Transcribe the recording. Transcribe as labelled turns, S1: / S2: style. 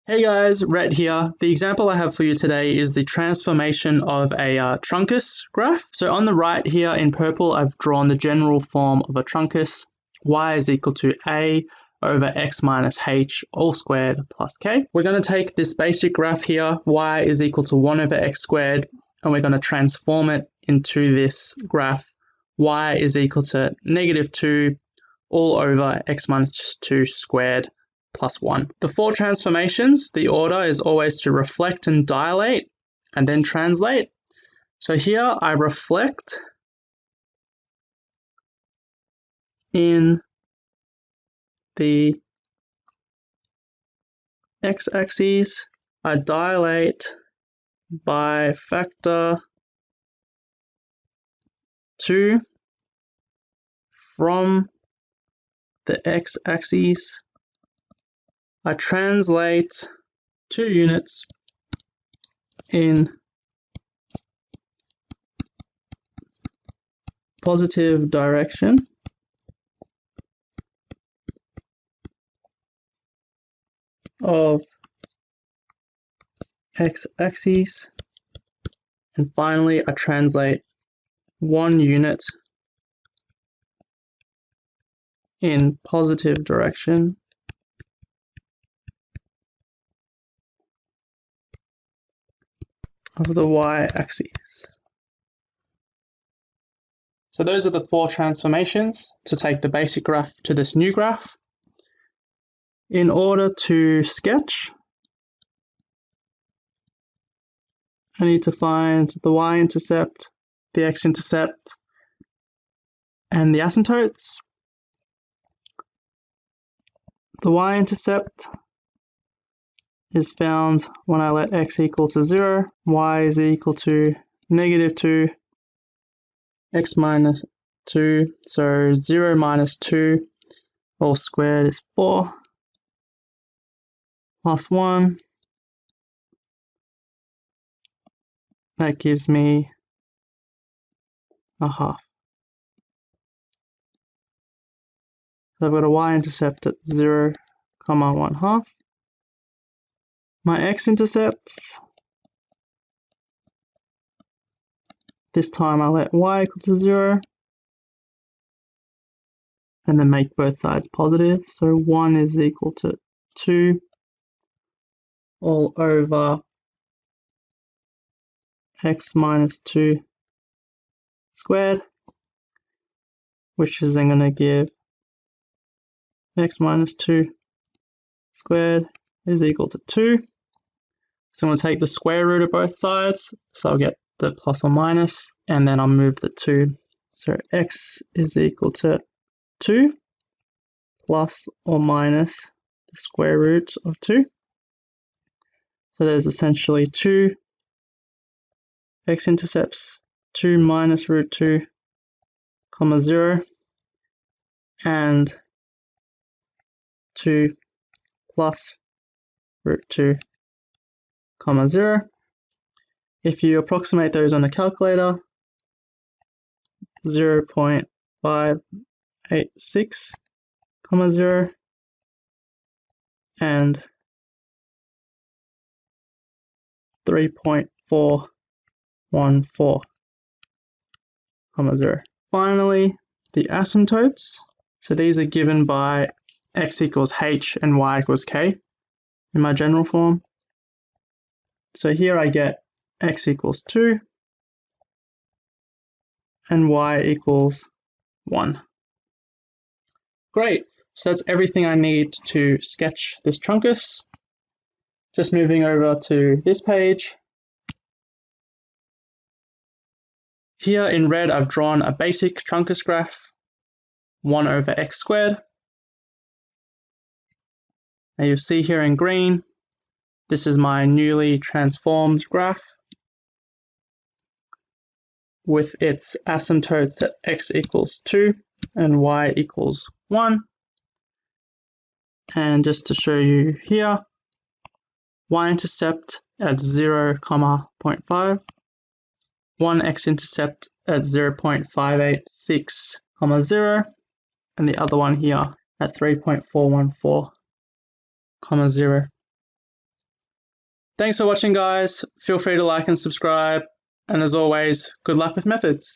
S1: Hey guys, Rhett here. The example I have for you today is the transformation of a truncus graph. So on the right here in purple, I've drawn the general form of a truncus. Y is equal to a over x minus h all squared plus k. We're going to take this basic graph here, y is equal to 1 over x squared, and we're going to transform it into this graph, y is equal to negative 2 all over x minus 2 squared plus 1. The four transformations, the order is always to reflect and dilate and then translate. So here I reflect in the x-axis, I dilate by factor 2 from the x-axis. I translate 2 units in positive direction of x-axis, and finally I translate 1 unit in positive direction of the y-axis. So those are the four transformations to take the basic graph to this new graph. In order to sketch, I need to find the Y-intercept, the X-intercept, and the asymptotes. The Y-intercept is found when I let x equal to 0, y is equal to negative 2, x minus 2, so 0 minus 2 all squared is 4, plus 1, that gives me a half. So I've got a y-intercept at 0, 1/2. My x-intercepts, this time I let y equal to 0, and then make both sides positive. So 1 is equal to 2 all over x minus 2 squared, which is then going to give x minus 2 squared is equal to 2. So I'm going to take the square root of both sides, so I'll get the plus or minus, and then I'll move the 2. So x is equal to 2 plus or minus the square root of 2. So there's essentially 2 x-intercepts, 2 minus root 2, 0, and 2 plus root 2, 0. If you approximate those on a calculator, 0.586, 0, and 3.414, 0. Finally, the asymptotes. So these are given by x equals h and y equals k in my general form. So here I get x equals 2 and y equals 1. Great, so that's everything I need to sketch this truncus. Just moving over to this page. Here in red I've drawn a basic truncus graph, 1 over x squared. Now you'll see here in green, this is my newly transformed graph with its asymptotes at x equals 2 and y equals 1. And just to show you here, y-intercept at 0, 0.5, 1 x-intercept at 0.586, 0, and the other one here at 3.414, 0. Thanks for watching, guys. Feel free to like and subscribe. And as always, good luck with methods.